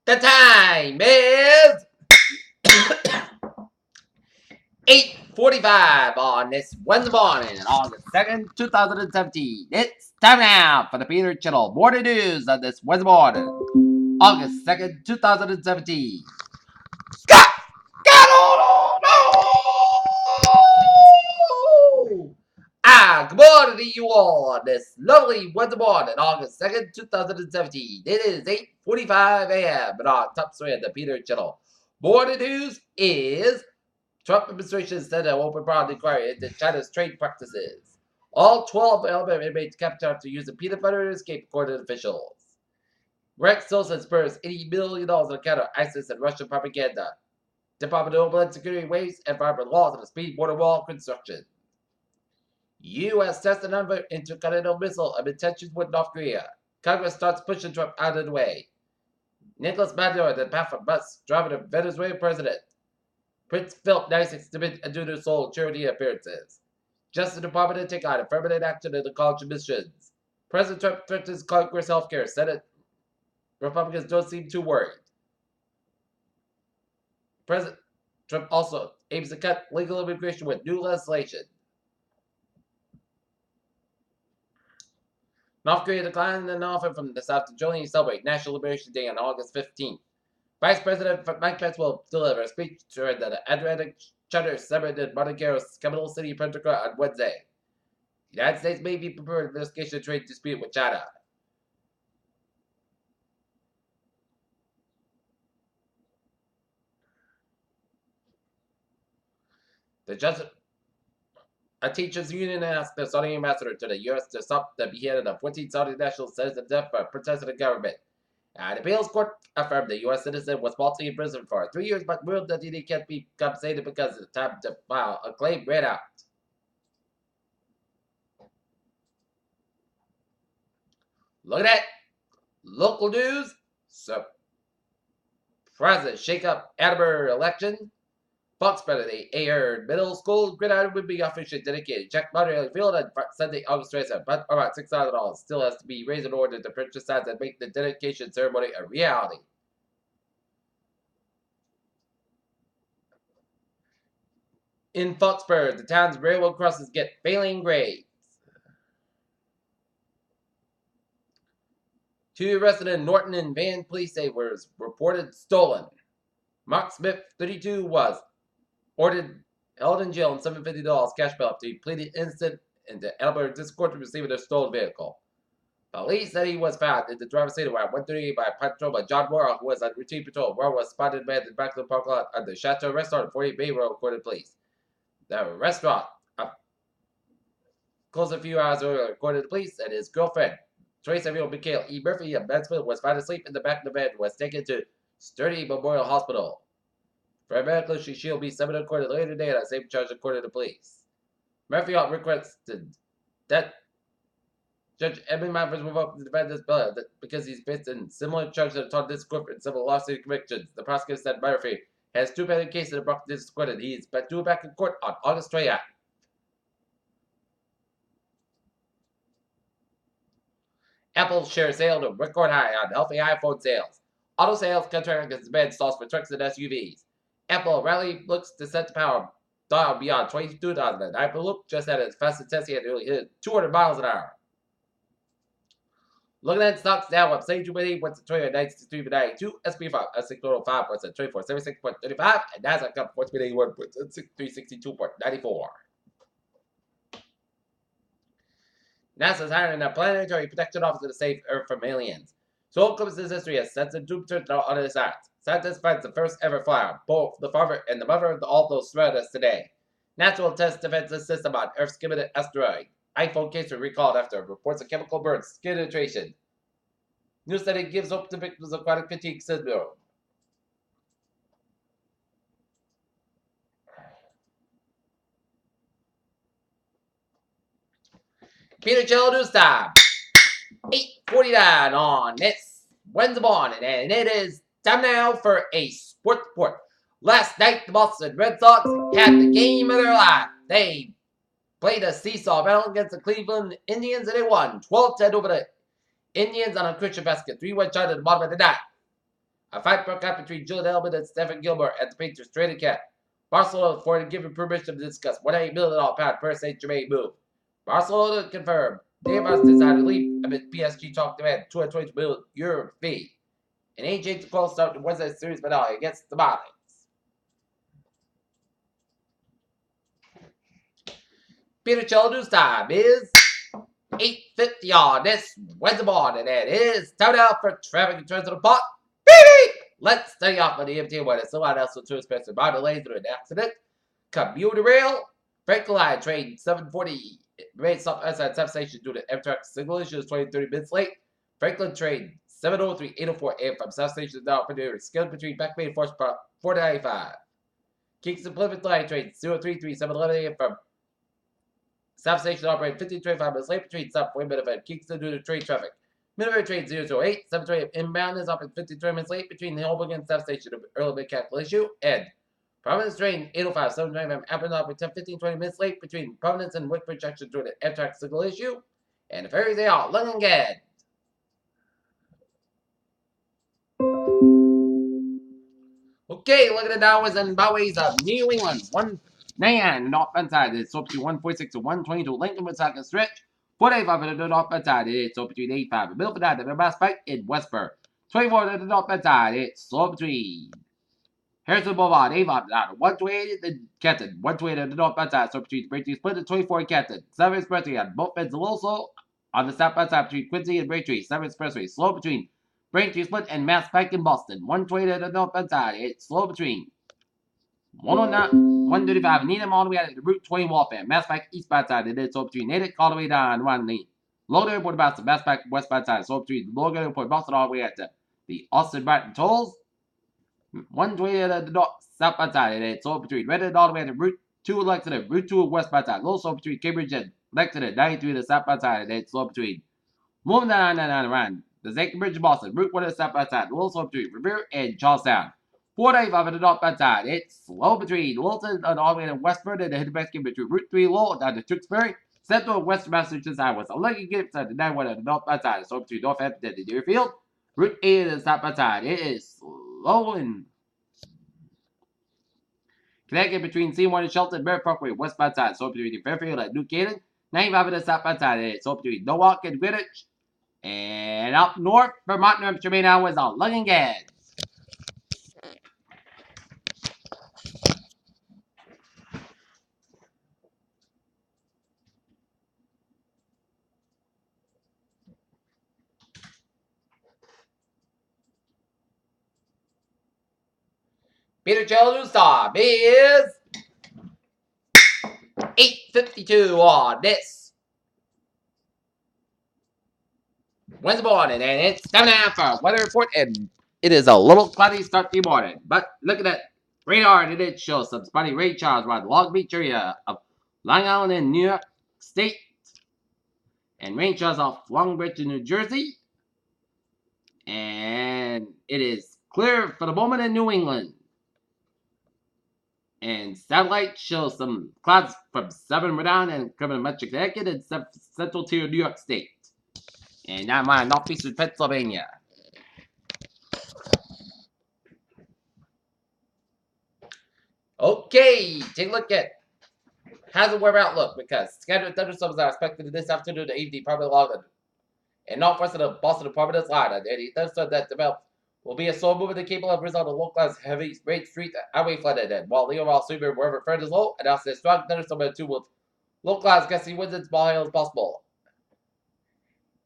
The time is 8:45 on this Wednesday morning, August 2nd, 2017. It's time now for the Peter Channel morning news on this Wednesday morning, August 2nd, 2017. Scott! No! Good morning to you all on this lovely Wednesday morning, August 2nd, 2017. It is 8:45 a.m. and on top story of the Peter Channel. Morning news is Trump administration said an open broad inquiry into China's trade practices. All 12 Alabama inmates kept after using peanut butter to escape, according to officials. Rex Tillerson spurs $80 million on account of ISIS and Russian propaganda. Department of Homeland Security waives environmental laws on the speed border wall construction. U.S. tested another intercontinental missile amid tensions with North Korea. Congress starts pushing Trump out of the way. Nicolas Maduro, the path of bus driving a Venezuelan president. Prince Philip 96 to do their sole charity appearances. Justice Department to take on affirmative action in the college admissions. President Trump threatens Congress healthcare. Senate Republicans don't seem too worried. President Trump also aims to cut legal immigration with new legislation. North Korea declined an offer from the South to jointly celebrate National Liberation Day on August 15th. Vice President Mike Pence will deliver a speech during the Adriatic Charter Summit in Montenegro's capital city, Punta Cana, on Wednesday. The United States may be prepared for investigation of trade dispute with China. A teachers' union asked the Saudi ambassador to the U.S. to stop the beheading of 14 Saudi nationals sentenced to death for protesting the government. The appeals court affirmed the U.S. citizen was falsely imprisoned for 3 years, but ruled that he can't be compensated because the time to file a claim ran out. Look at that. Local news. Surprising shake-up Attleboro election. Foxborough, the Ahern Middle School gridiron would be officially dedicated. Check Montreal Field on Sunday, August 27th, but about $6,000 still has to be raised in order to purchase signs and make the dedication ceremony a reality. In Foxborough, the town's railroad crossings get failing grades. 2 arrested in Norton and Van police say was reported stolen. Mark Smith, 32, was held in jail on $750 cash bail after he pleaded innocent in the Alabama District Court to receiving a stolen vehicle. Police said he was found in the driver's seat around 1:38 by patrolman John Morrow, who was on routine patrol. Morrow was spotted man in the back of the parking lot at the Chateau Restaurant on 48 Bay Road, according to police. The restaurant closed a few hours earlier, according to police, and his girlfriend, 27-year-old Michael E. Murphy of Mansfield, was found asleep in the back of the van and was taken to Sturdy Memorial Hospital. For a medical, she will be summoned to court later today on the same charge, according to police. Murphy requested that Judge Edmund Mathers revoke the defendant's bail because he's faced in similar charges that taught this court in several lawsuit convictions. The prosecutor said Murphy has 2 pending cases in the Brockton District Court, and he's due back in court on August 20th. Apple shares sale to record high on healthy iPhone sales. Auto sales contract against demand stalls for trucks and SUVs. Apple rarely looks to set the power dial beyond 22,000, and Hyperloop just had its fastest test yet, nearly hit 200 miles an hour. Looking at stocks now, up Sage Jubilee went to 29.63.92, SP 5 at 605 went to 24.76.35, and Nasdaq up 14.81 went to 6362.94. NASA's hiring a planetary protection officer to save Earth from aliens. So comes this history as sets and Jupiter on its sides. Scientists find the first ever flyer, both the father and the mother of all those surround us today. Natural test defensive system on Earth's skimmed asteroid. iPhone case were recalled after reports of chemical burns, skin irritation. New study gives hope to victims of chronic fatigue syndrome. Peter Channel News Time. 8:49 on this Wednesday morning, and it is time now for a sports report. Last night, the Boston Red Sox had the game of their life. They played a seesaw battle against the Cleveland Indians, and they won 12-10 over the Indians on a Christian basket. 3-1 shot at the bottom of the ninth. A fight broke out between Julian Edelman and Stephen Gilmore at the Patriots training camp. Barcelona afforded given permission to discuss $1.8 million Paris Saint-Germain move. Barcelona confirmed Neymar decided to leave amid PSG talk demand €222 million fee. And AJ to call start to Wednesday's series finale against the Marlins. Peter Cello news time is 8:50 on this Wednesday morning, and it is time now for traffic concerns to the pot. Beep! Let's stay off on the MT one. Someone else with two expensive by delays through an accident. Commuter rail. Franklin Line train 740 remains stop outside substation due to Amtrak signal issues 20-30 minutes late. Franklin train 703 804 AM from substation now operator scheduled between Back Bay and 495. Kingston Plymouth Line train 033 711 AM from substation operated 15-25 minutes late between stop 40 minutes and Kingston due to train traffic. Midway train 008 720 inbound is operated 53 minutes late between the Hoboken substation due to early mechanical issue. And Providence train 805 725 Apple operated 10-15-20 minutes late between Providence and Wickford Junction due to Amtrak signal issue. And the ferries they are long again. Okay, look at the downwards and byways of New England. 1-9 north side. It's up to 146 to 122. Lincoln Woodstock stretch. 45 to the north side. It's up between 85 and Milford the Mass Pike in Westburg. 24 to the north side. It's up between Harrison Boulevard, Avon, 128 the Canton. 128 to the north side. So between Braintree Split and 24 Canton. 7 Expressway on both ends of also on the south side between Quincy and Braintree. 7 Expressway slow between Braintree Split and Mass Pike in Boston. 120 to the north side. It's slow between 109, 135 Needham all the way out to Route 20 Waltham. Mass Pike eastbound side. It is so between Natick all the way down 1 lane. Logan Airport Boston. Mass Pike westbound side. So between Logan Airport Boston all the way out to the Austin Brighton tolls. 120 to the north southbound side. It is so between Redden all the way to Route 2 Lexington. Route 2 westbound side. Also between Cambridge and Lexington. 93 to the southbound side. It is so between moving 999 around the Zachem Bridge in Boston. Route 1 to the southbound side. Also between Revere and Charlestown. 495 on the northbound side. It's slow between Wilton and all the way to Westford and the hidden basket between Route 3 Lowell down to Tewksbury. Central and Western Massachusetts Highway. So lucky gift on the 91 on the northbound side. So between Northampton and Deerfield. Route 8 on the southbound side. It is slow and Connecticut between C1 and Shelton, Merritt Parkway, westbound side. So between Fairfield and New Canaan. 95 on the southbound side. It is so between Norwalk and Greenwich. And up north, Vermont, New Hampshire, Maine Highway is on Luggingham. Peter Cello news time is 8:52 on this Wednesday morning, and it's time now for weather report. And it is a little cloudy start to the morning, but look at that radar, and it shows some spotty rain showers around the Long Beach area of Long Island in New York State, and rain showers off Long Beach in New Jersey, and it is clear for the moment in New England. And satellite shows some clouds from southern Rhode Island and coming to much of Connecticut and central to New York State. And now my northeastern Pennsylvania. Okay, take a look at how's the weather outlook, because scattered thunderstorms are expected this afternoon and evening, probably along the northwest of the Boston and Providence line. And any thunderstorm that develops will be a slow movement capable of resulting in localized heavy rain street highway flooded. And while Leo will assume wherever further is low, and also a strong thunderstorm and 2 with localized gusty winds and small hail is possible.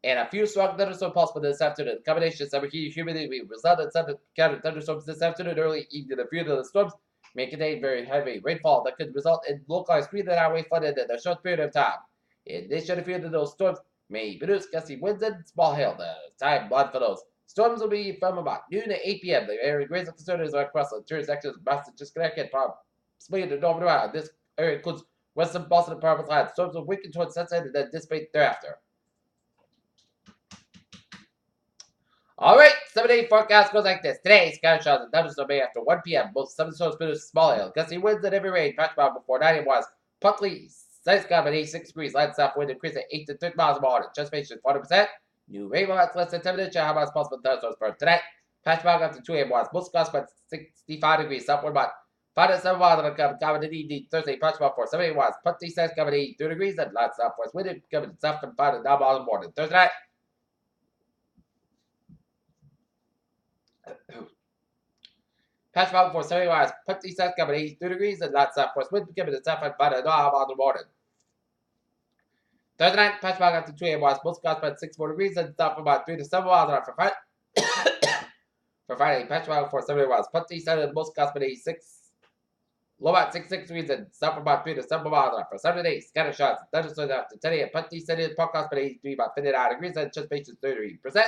And a few strong thunderstorms possible this afternoon. The combination of summer heat humidity will result in some scattered thunderstorms this afternoon, early evening. A few of the storms may contain very heavy rainfall that could result in localized street and highway flooded in a short period of time. In addition, a few of those storms may produce gusty winds and small hail. The time blood for those storms will be from about noon to 8 p.m. The area of greatest concern is across the interior sections of Massachusetts, Connecticut, possibly in the northern Ohio. This area includes western Boston and Providence lines. Storms will weaken towards sunset and then dissipate thereafter. Alright, 7-day forecast goes like this. Today, scattered showers and thunderstorms may after 1 p.m. Most thunderstorms produce small hail. Gusty winds and heavy rain. Patch about before 9 a.m. was partly sunny sky at 86 degrees. Light south wind increase at 8 to 30 miles an hour. Anticipation 40%. New rainfall at less than 10 minutes. How much possible thunderstorms for tonight? Patch back up to 2 a.m. West. Most cost about 65 degrees. Upward about 5 to 7 miles on the coming in the Thursday. Patch about 4 7 West. Put these sets coming 83 degrees and lots of force. Wind coming south and 5 to 9 miles in the morning. Thursday night. Patch back for 7 West. Put these sets coming 83 degrees and lots of force. Wind coming to south and 5 to 9 miles in the morning. Thursday night. Patch back up to 2 a.m. West. Most cost about 6 more degrees and south about 3 to 7 miles on for Friday. For Friday, patch back for 70 miles. Put these sets most cost about 86. Low about 66 degrees and south about 3 to 7 miles for Saturday. Scatter shots. Thunderstorms after 10 a.m. Put these sets podcast about 83 about 59 degrees and anticipation 33%.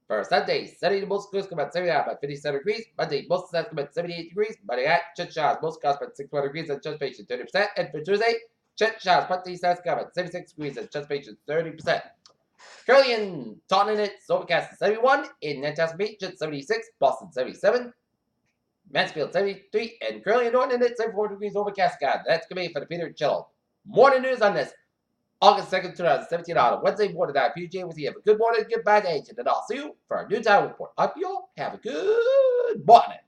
For Sunday, Sunday the most coast come at 79 about 57 degrees. Monday, most of come at 78 degrees. Monday at chit shots, most cost about 61 degrees and anticipation 30%. And for Tuesday, chit shots, put these sets come at 76 degrees and anticipation 30%. Currently in Taunton, it's overcast at 71. In Nantasket Beach, it's 76. Boston, 77. Mansfield, 73. And currently in Norton, it's 74 degrees overcast. God, that's going to be for the Peter Channel. Morning news on this August 2nd, 2017 on Wednesday morning. PJ with you. Have a good morning, good bad age. And then I'll see you for a new time report. Hope you all have a good morning.